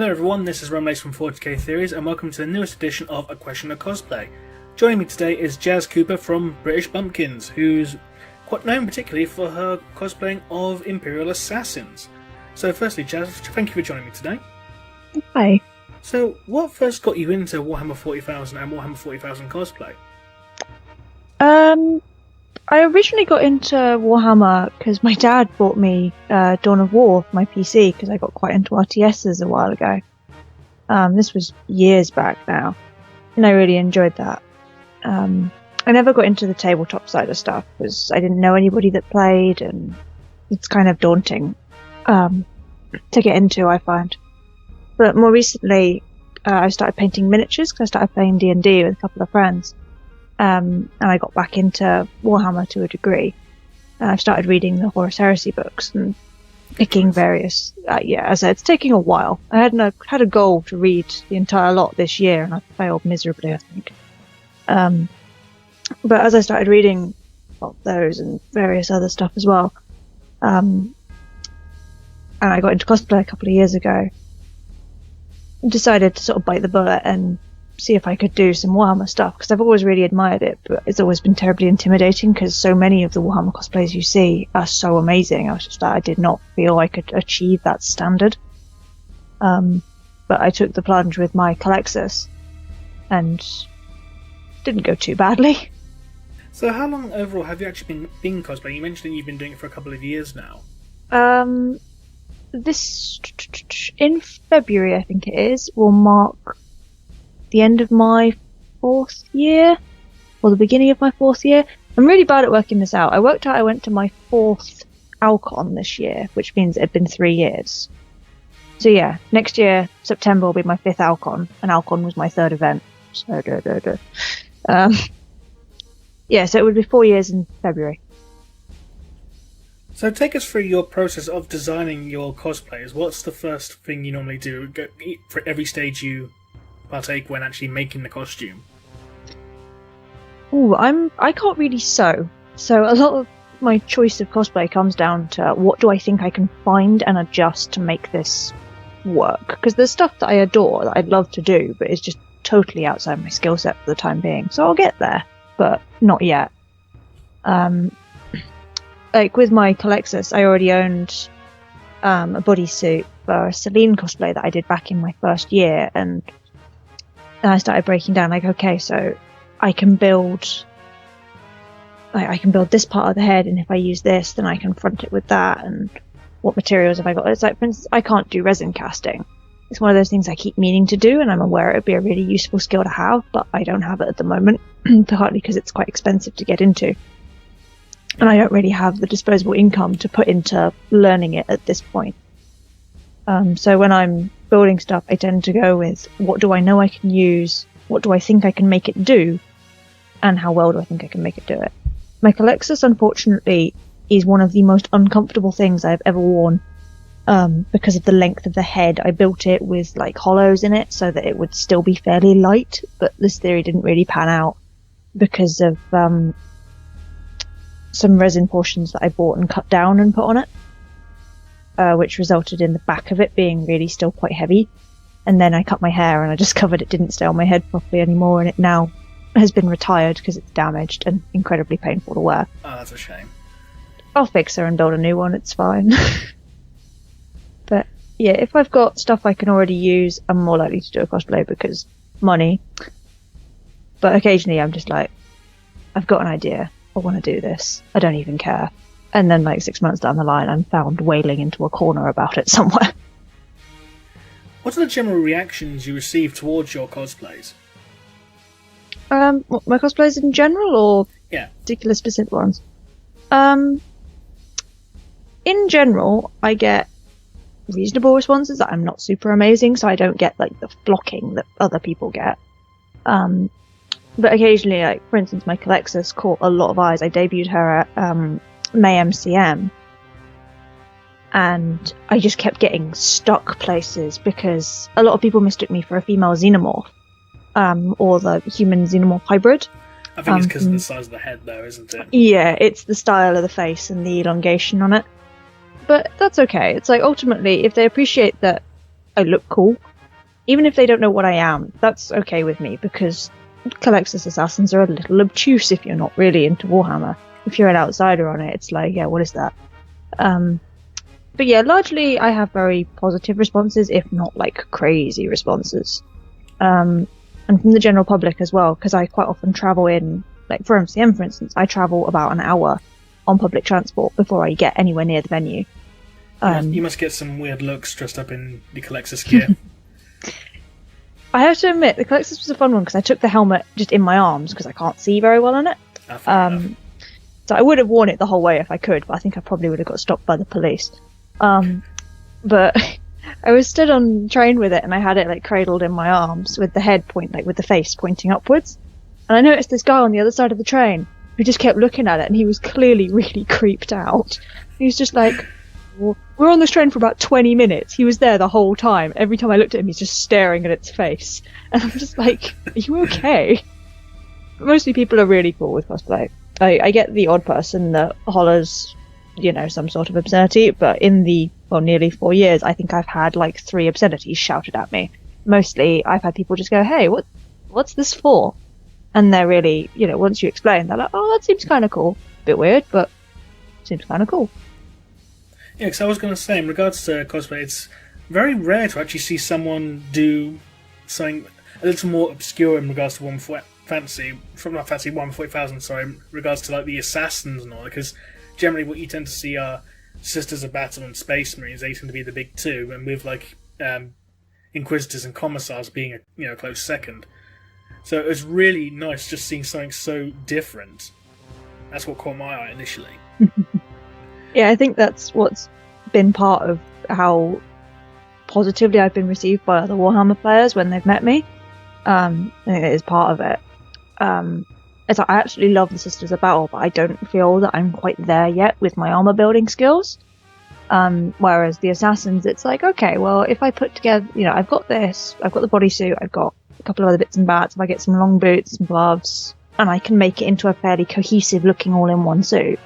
Hello everyone, this is Remleiz from 40k Theories, and welcome to the newest edition of A Question of Cosplay. Joining me today is Jaz Cooper from British Bumpkins, who's quite known particularly for her cosplaying of Imperial Assassins. So firstly, Jaz, thank you for joining me today. Hi. So, what first got you into Warhammer 40,000 and Warhammer 40,000 cosplay? I originally got into Warhammer because my dad bought me Dawn of War for my PC because I got quite into RTSs a while ago. This was years back now, and I really enjoyed that. I never got into the tabletop side of stuff because I didn't know anybody that played, and it's kind of daunting to get into, I find. But more recently, I started painting miniatures because I started playing D&D with a couple of friends. And I got back into Warhammer to a degree. I've started reading the Horus Heresy books and picking various... as I said, it's taking a while. I had a goal to read the entire lot this year, and I failed miserably, I think. But as I started reading those and various other stuff as well, and I got into cosplay a couple of years ago, decided to sort of bite the bullet and see if I could do some Warhammer stuff, because I've always really admired it, but it's always been terribly intimidating because so many of the Warhammer cosplays you see are so amazing. I was just I did not feel I could achieve that standard. But I took the plunge with my Calexis and didn't go too badly. So how long overall have you actually been cosplaying? You mentioned that you've been doing it for a couple of years now. This In February, I think it is, will mark the end of my 4th year, or the beginning of my 4th year. I'm really bad at working this out. I worked out I went to my 4th Alcon this year, which means it had been 3 years. So yeah, next year, September, will be my 5th Alcon, and Alcon was my 3rd event. So, so it would be 4 years in February. So take us through your process of designing your cosplays. What's the first thing you normally do for every stage you partake when actually making the costume? I can't really sew, so a lot of my choice of cosplay comes down to what do I think I can find and adjust to make this work, because there's stuff that I adore that I'd love to do, but it's just totally outside my skill set for the time being, so I'll get there, but not yet. Like with my Calexis, I already owned a bodysuit for a Celine cosplay that I did back in my first year, and I started breaking down, like, okay, so I can build this part of the head, and if I use this, then I can front it with that, and what materials have I got? It's like, for instance, I can't do resin casting. It's one of those things I keep meaning to do, and I'm aware it would be a really useful skill to have, but I don't have it at the moment, partly because it's quite expensive to get into. And I don't really have the disposable income to put into learning it at this point. So when I'm building stuff, I tend to go with what do I know I can use, what do I think I can make it do, and how well do I think I can make it do it. My Calexis, unfortunately, is one of the most uncomfortable things I've ever worn because of the length of the head. I built it with like hollows in it so that it would still be fairly light, but this theory didn't really pan out because of some resin portions that I bought and cut down and put on it, which resulted in the back of it being really still quite heavy. And then I cut my hair and I discovered it didn't stay on my head properly anymore, and it now has been retired because it's damaged and incredibly painful to wear. Oh, that's a shame. I'll fix her and build a new one, it's fine. But yeah, if I've got stuff I can already use, I'm more likely to do a cosplay because money. But occasionally I'm just like, I've got an idea, I want to do this, I don't even care. And then like 6 months down the line, I'm found wailing into a corner about it somewhere. What are the general reactions you receive towards your cosplays? My cosplays in general, or particular specific ones? In general, I get reasonable responses. That I'm not super amazing, so I don't get like the flocking that other people get. But occasionally, like for instance, my Calexis caught a lot of eyes. I debuted her at May MCM, and I just kept getting stuck places because a lot of people mistook me for a female xenomorph, or the human xenomorph hybrid. I think it's because of the size of the head, though, isn't it? Yeah, it's the style of the face and the elongation on it. But that's okay. It's like, ultimately, if they appreciate that I look cool, even if they don't know what I am, that's okay with me, because Calexis assassins are a little obtuse if you're not really into Warhammer. If you're an outsider on it, it's like, yeah, what is that? But yeah, largely I have very positive responses, if not like crazy responses. And from the general public as well, because I quite often travel in, like for MCM for instance, I travel about an hour on public transport before I get anywhere near the venue. You must get some weird looks dressed up in the Calexis gear. I have to admit, the Calexis was a fun one because I took the helmet just in my arms because I can't see very well in it. So I would have worn it the whole way if I could, but I think I probably would have got stopped by the police. But I was stood on the train with it, and I had it like cradled in my arms with the head with the face pointing upwards. And I noticed this guy on the other side of the train who just kept looking at it, and he was clearly really creeped out. He was just like, we're on this train for about 20 minutes. He was there the whole time. Every time I looked at him, he's just staring at its face. And I'm just like, are you okay? But mostly people are really cool with cosplay. I get the odd person that hollers, some sort of obscenity, but in the, nearly 4 years, I think I've had like 3 obscenities shouted at me. Mostly, I've had people just go, hey, what's this for? And they're really, once you explain, they're like, oh, that seems kind of cool. Bit weird, but seems kind of cool. Yeah, because I was going to say, in regards to cosplay, it's very rare to actually see someone do something a little more obscure in regards to Warhammer Fantasy, from not Fantasy, Warhammer 40,000, sorry, in regards to like the assassins and all, because generally what you tend to see are Sisters of Battle and Space Marines. They tend to be the big two, and with like Inquisitors and Commissars being a close second. So it was really nice just seeing something so different. That's what caught my eye initially. Yeah, I think that's what's been part of how positively I've been received by other Warhammer players when they've met me. I think it is part of it. I absolutely love the Sisters of Battle, but I don't feel that I'm quite there yet with my armor building skills. Whereas the Assassins, it's like, okay, well, if I put together, I've got this, I've got the bodysuit, I've got a couple of other bits and bats, if I get some long boots, some gloves, and I can make it into a fairly cohesive looking all-in-one suit,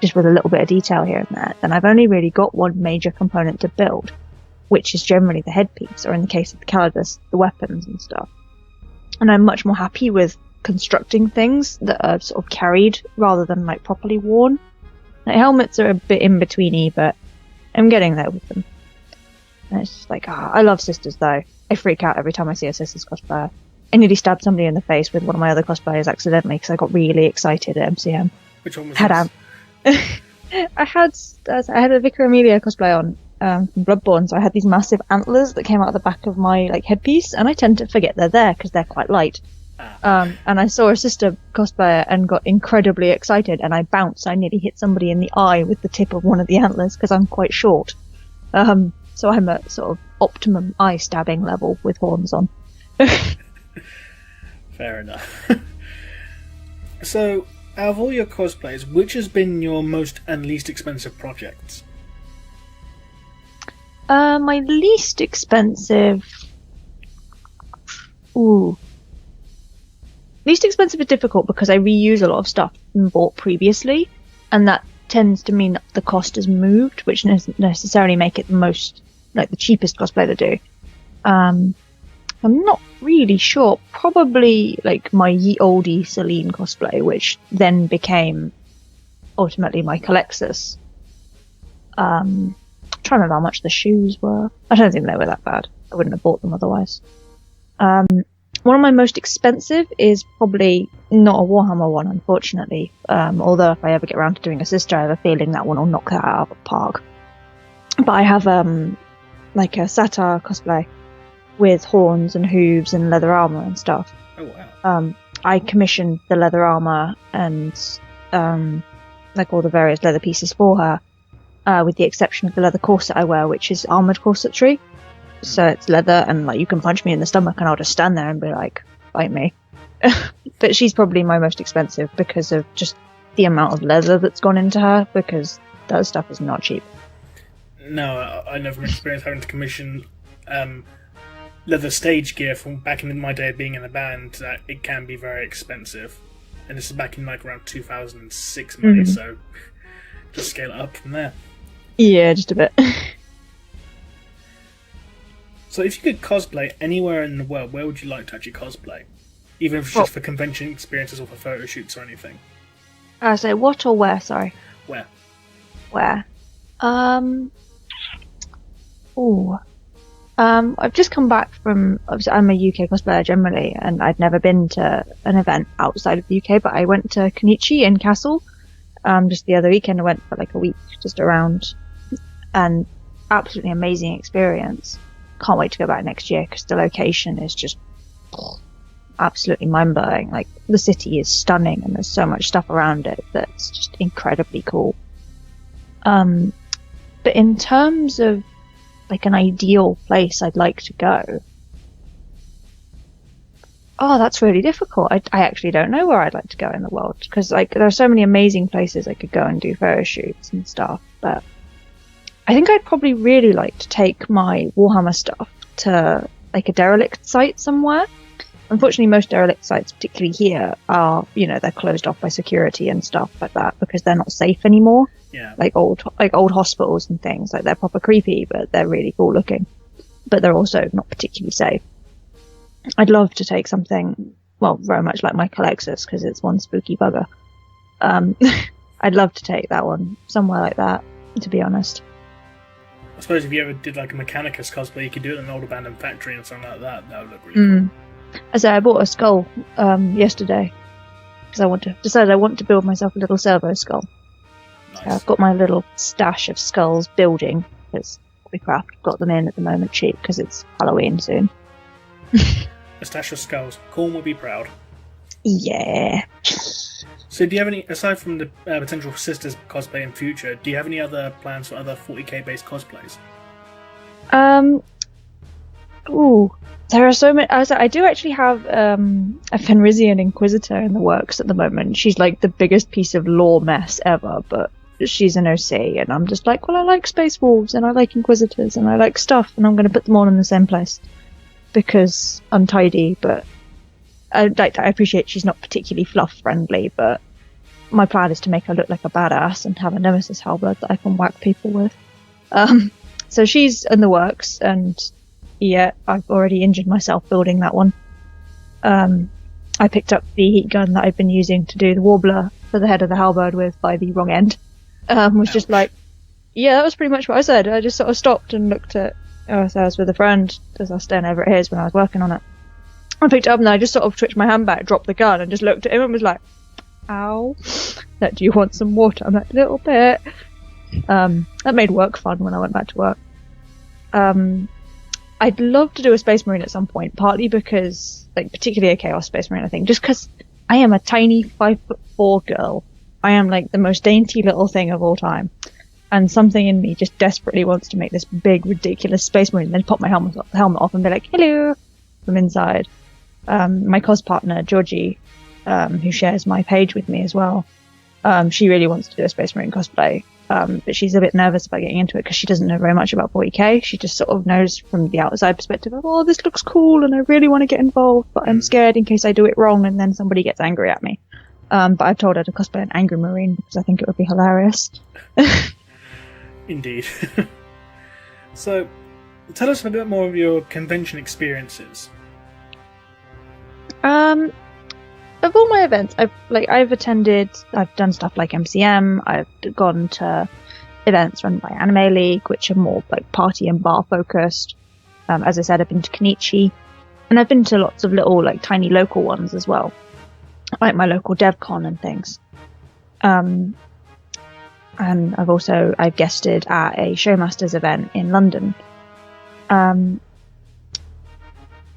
just with a little bit of detail here and there, then I've only really got one major component to build, which is generally the headpiece, or in the case of the Calidus, the weapons and stuff. And I'm much more happy with constructing things that are sort of carried rather than like properly worn. Like, helmets are a bit in-betweeny, but I'm getting there with them. And it's just like, I love Sisters though. I freak out every time I see a Sisters cosplayer. I nearly stabbed somebody in the face with one of my other cosplayers accidentally because I got really excited at MCM. Which one was this? I had a Vicar Amelia cosplay on from Bloodborne, so I had these massive antlers that came out of the back of my headpiece, and I tend to forget they're there because they're quite light. And I saw a sister cosplayer and got incredibly excited, and I bounced. I nearly hit somebody in the eye with the tip of one of the antlers because I'm quite short. So I'm at sort of optimum eye stabbing level with horns on. Fair enough. So, out of all your cosplays, which has been your most and least expensive projects? My least expensive... Least expensive is difficult because I reuse a lot of stuff bought previously, and that tends to mean that the cost has moved, which doesn't necessarily make it the cheapest cosplay to do. I'm not really sure. Probably my ye olde Celine cosplay, which then became ultimately my Calexis. Trying to remember how much the shoes were. I don't think they were that bad. I wouldn't have bought them otherwise. One of my most expensive is probably not a Warhammer one, unfortunately. Although if I ever get around to doing a sister, I have a feeling that one will knock that out of the park. But I have a satyr cosplay with horns and hooves and leather armor and stuff. Oh wow! I commissioned the leather armor and all the various leather pieces for her, with the exception of the leather corset I wear, which is armored corsetry. So it's leather, and you can punch me in the stomach, and I'll just stand there and be like, "Bite me." But she's probably my most expensive because of just the amount of leather that's gone into her. Because that stuff is not cheap. No, I know from experience having to commission leather stage gear from back in my day of being in a band that it can be very expensive, and this is back in around 2006 money. So just scale it up from there. Yeah, just a bit. So if you could cosplay anywhere in the world, where would you like to actually cosplay? Even if it's just for convention experiences or for photo shoots or anything. So what or where, sorry? Where? Where? I've just come back from, obviously I'm a UK cosplayer generally, and I'd never been to an event outside of the UK, but I went to Konichi in Castle, just the other weekend. I went for like a week just around, and absolutely amazing experience. Can't wait to go back next year because the location is just absolutely mind-blowing. Like, the city is stunning and there's so much stuff around it that's just incredibly cool. But in terms of like an ideal place I'd like to go, that's really difficult. I actually don't know where I'd like to go in the world, because like there are so many amazing places I could go and do photo shoots and stuff, but I think I'd probably really like to take my Warhammer stuff to like a derelict site somewhere. Unfortunately, most derelict sites, particularly here, are, they're closed off by security and stuff like that because they're not safe anymore. Yeah. Like old hospitals and things. Like, they're proper creepy, but they're really cool looking. But they're also not particularly safe. I'd love to take something, well, very much like my Calexis, because it's one spooky bugger. I'd love to take that one somewhere like that, to be honest. I suppose if you ever did like a Mechanicus cosplay, you could do it in an old abandoned factory and something like that. That would look really cool. As I bought a skull yesterday because I want to build myself a little servo skull. Nice. So I've got my little stash of skulls building because Hobbycraft got them in at the moment cheap because it's Halloween soon. A stash of skulls. Corn would be proud. Yeah. So do you have any, aside from the potential sisters cosplay in future, do you have any other plans for other 40k based cosplays? There are so many. I do actually have a Fenrisian Inquisitor in the works at the moment. She's like the biggest piece of lore mess ever, but she's an OC, and I'm just like, well, I like Space Wolves, and I like Inquisitors, and I like stuff, and I'm going to put them all in the same place because I'm tidy, but I appreciate she's not particularly fluff friendly, but my plan is to make her look like a badass and have a Nemesis halberd that I can whack people with. So she's in the works, and yeah, I've already injured myself building that one. I picked up the heat gun that I've been using to do the warbler for the head of the halberd with by the wrong end. Was just like, yeah, that was pretty much what I said. I just sort of stopped and looked at, so I was with a friend, as I was staying over at his when I was working on it. I picked it up and I just sort of twitched my hand back, dropped the gun, and just looked at him and was like, ow. Like, do you want some water? I'm like, a little bit. That made work fun when I went back to work. I'd love to do a Space Marine at some point, partly because, like, particularly a Chaos Space Marine, I think, just because I am a tiny 5'4" girl. I am, like, the most dainty little thing of all time. And something in me just desperately wants to make this big, ridiculous Space Marine, and then pop my helmet off and be like, hello, from inside. My cos partner, Georgie, who shares my page with me as well, she really wants to do a Space Marine cosplay. But she's a bit nervous about getting into it because she doesn't know very much about 40k. She just sort of knows from the outside perspective of, oh, this looks cool and I really want to get involved, but I'm scared in case I do it wrong and then somebody gets angry at me. But I've told her to cosplay an Angry Marine because I think it would be hilarious. Indeed. So, tell us a bit more of your convention experiences. Of all my events, I've attended, I've done stuff like MCM, I've gone to events run by Anime League, which are more like party and bar focused. As I said, I've been to Konichi, and I've been to lots of little, like, tiny local ones as well, like my local DevCon and things. And I've guested at a Showmasters event in London.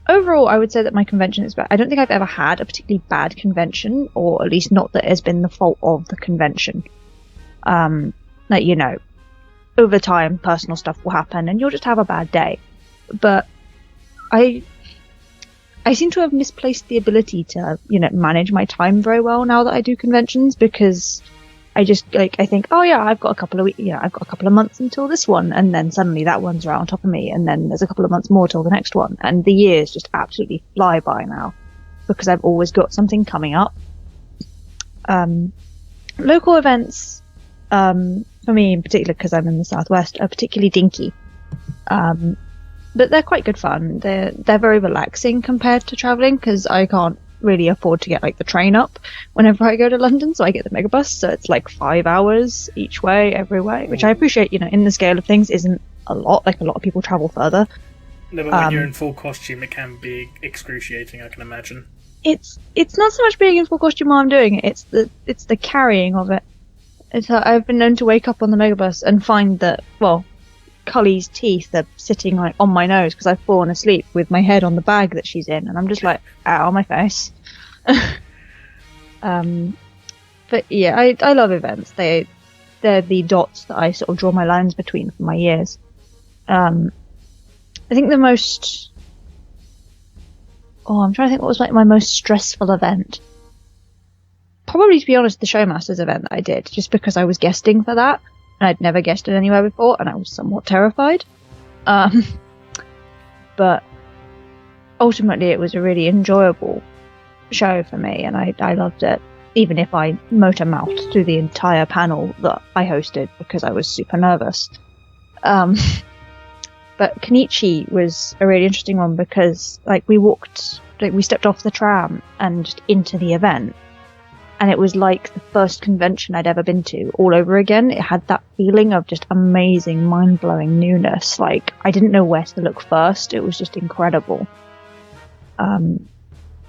Overall, I would say that my convention is bad. I don't think I've ever had a particularly bad convention, or at least not that has been the fault of the convention. Over time, personal stuff will happen, and you'll just have a bad day. But I seem to have misplaced the ability to, manage my time very well now that I do conventions, because I just, I think, oh yeah, I've got a couple of months until this one, and then suddenly that one's right on top of me, and then there's a couple of months more till the next one, and the years just absolutely fly by now, because I've always got something coming up. Local events, for me in particular, because I'm in the southwest, are particularly dinky. but they're quite good fun. They're very relaxing compared to traveling, because I can't really afford to get like the train up whenever I go to London, so I get the megabus, so it's like 5 hours each way every way, which I appreciate, in the scale of things isn't a lot. Like, a lot of people travel further. No, but when you're in full costume, it can be excruciating, I can imagine. It's not so much being in full costume while I'm doing it, it's the carrying of it. I've been known to wake up on the megabus and find that, well, Cully's teeth are sitting like on my nose because I've fallen asleep with my head on the bag that she's in, and I'm just like, ow, my face. But yeah, I love events. They're the dots that I sort of draw my lines between for my years. I think the most... I'm trying to think what was like my most stressful event. Probably, to be honest, the Showmasters event that I did, just because I was guesting for that, and I'd never guested anywhere before, and I was somewhat terrified. But ultimately it was a really enjoyable show for me, and I loved it, even if I motor-mouthed through the entire panel that I hosted because I was super nervous. But Kenichi was a really interesting one because, we stepped off the tram and just into the event, and it was like the first convention I'd ever been to all over again. It had that feeling of just amazing, mind-blowing newness. Like, I didn't know where to look first. It was just incredible.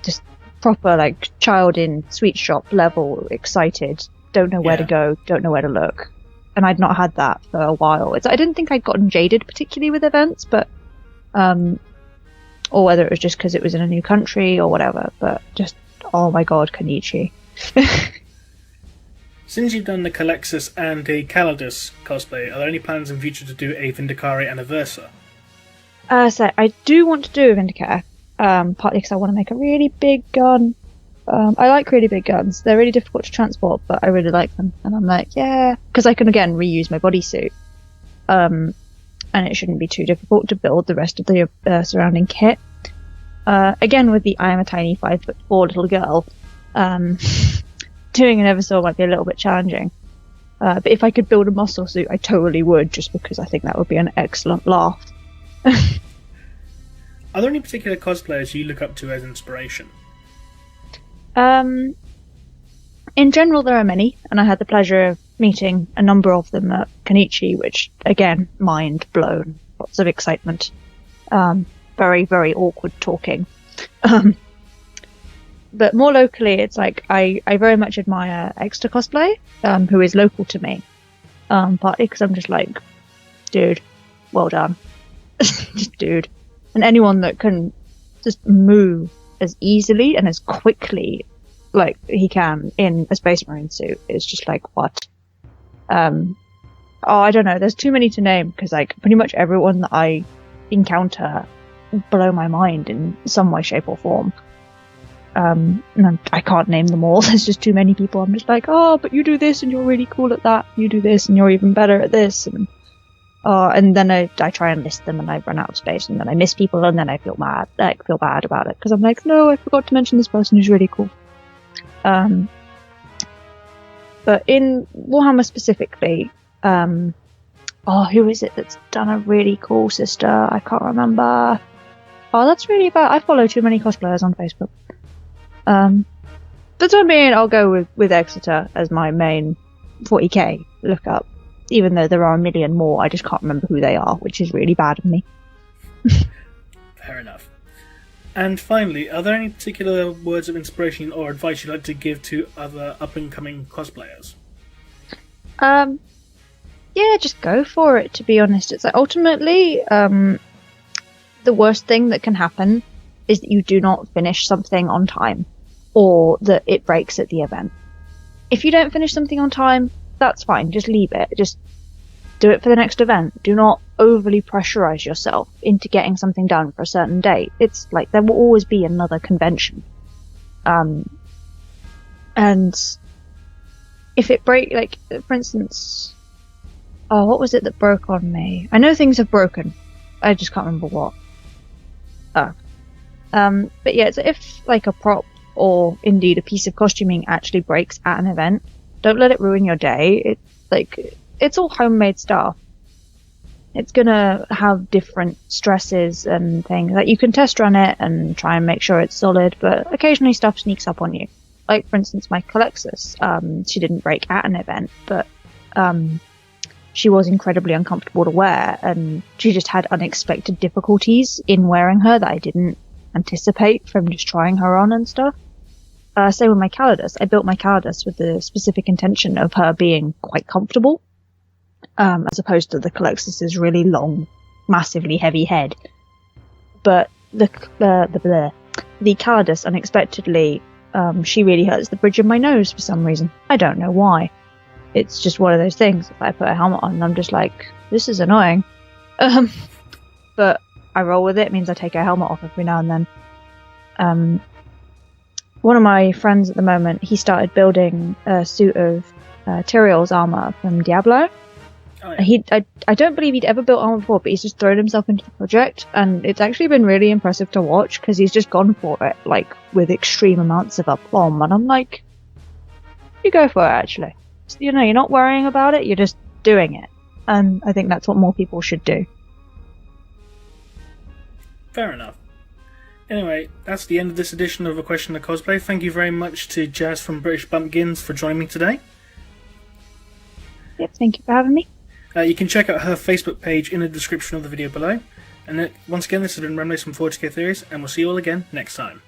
Just proper, like, child in sweet shop level, excited, don't know where to go, don't know where to look. And I'd not had that for a while. I didn't think I'd gotten jaded particularly with events, but, or whether it was just because it was in a new country or whatever, but just, oh my god, Kenichi. Since you've done the Calexis and the Calidus cosplay, are there any plans in future to do a Vindicare and a Versa? So I do want to do a Vindicare, partly because I want to make a really big gun. I like really big guns. They're really difficult to transport, but I really like them. And I'm like, yeah, because I can again reuse my bodysuit. And it shouldn't be too difficult to build the rest of the surrounding kit. Again, with the I am a tiny 5'4" little girl, doing an Eversaw might be a little bit challenging. But if I could build a muscle suit, I totally would, just because I think that would be an excellent laugh. Are there any particular cosplayers you look up to as inspiration? In general, there are many, and I had the pleasure of meeting a number of them at Kenichi, which, again, mind blown. Lots of excitement. Very, very awkward talking. But more locally, it's like, I very much admire To Cosplay, who is local to me. Partly because I'm just like, dude, well done. Just dude. And anyone that can just move as easily and as quickly like he can in a Space Marine suit is just like, what? I don't know, there's too many to name, because like pretty much everyone that I encounter blow my mind in some way, shape or form. And I can't name them all. There's just too many people. I'm just like, oh, but you do this and you're really cool at that. You do this and you're even better at this. And then I try and list them and I run out of space, and then I miss people, and then I feel bad about it, because I'm like, no, I forgot to mention this person who's really cool. But in Warhammer specifically, who is it that's done a really cool sister? I can't remember. Oh, that's really bad. I follow too many cosplayers on Facebook. But I mean, I'll go with Exeter as my main 40k lookup. Even though there are a million more, I just can't remember who they are, which is really bad of me. Fair enough. And finally, are there any particular words of inspiration or advice you'd like to give to other up-and-coming cosplayers? Yeah, just go for it, to be honest. It's like, ultimately, the worst thing that can happen is that you do not finish something on time, or that it breaks at the event. If you don't finish something on time, that's fine, just leave it. Just do it for the next event. Do not overly pressurize yourself into getting something done for a certain date. It's like, there will always be another convention. And if it break, like, for instance, what was it that broke on me? I know things have broken. I just can't remember what. But yeah, so if like a prop or indeed a piece of costuming actually breaks at an event, don't let it ruin your day. It's all homemade stuff. It's gonna have different stresses and things. Like, you can test run it and try and make sure it's solid, but occasionally stuff sneaks up on you. Like, for instance, my Colexus, she didn't break at an event, but she was incredibly uncomfortable to wear, and she just had unexpected difficulties in wearing her that I didn't anticipate from just trying her on and stuff. Same with my Calidus. I built my Calidus with the specific intention of her being quite comfortable, as opposed to the Colexus's really long, massively heavy head. But the Calidus, unexpectedly, she really hurts the bridge of my nose for some reason. I don't know why. It's just one of those things. If I put a helmet on, I'm just like, this is annoying. But I roll with it. It means I take a helmet off every now and then. One of my friends at the moment, he started building a suit of Tyrael's armor from Diablo. Oh, yeah. I don't believe he'd ever built armor before, but he's just thrown himself into the project, and it's actually been really impressive to watch, because he's just gone for it, like, with extreme amounts of aplomb, and I'm like, you go for it, actually. You know, you're not worrying about it, you're just doing it. And I think that's what more people should do. Fair enough. Anyway, that's the end of this edition of A Question of Cosplay. Thank you very much to Jaz from British Bumpkins for joining me today. Yep, thank you for having me. You can check out her Facebook page in the description of the video below. And once again, this has been Remleiz from 40k Theories, and we'll see you all again next time.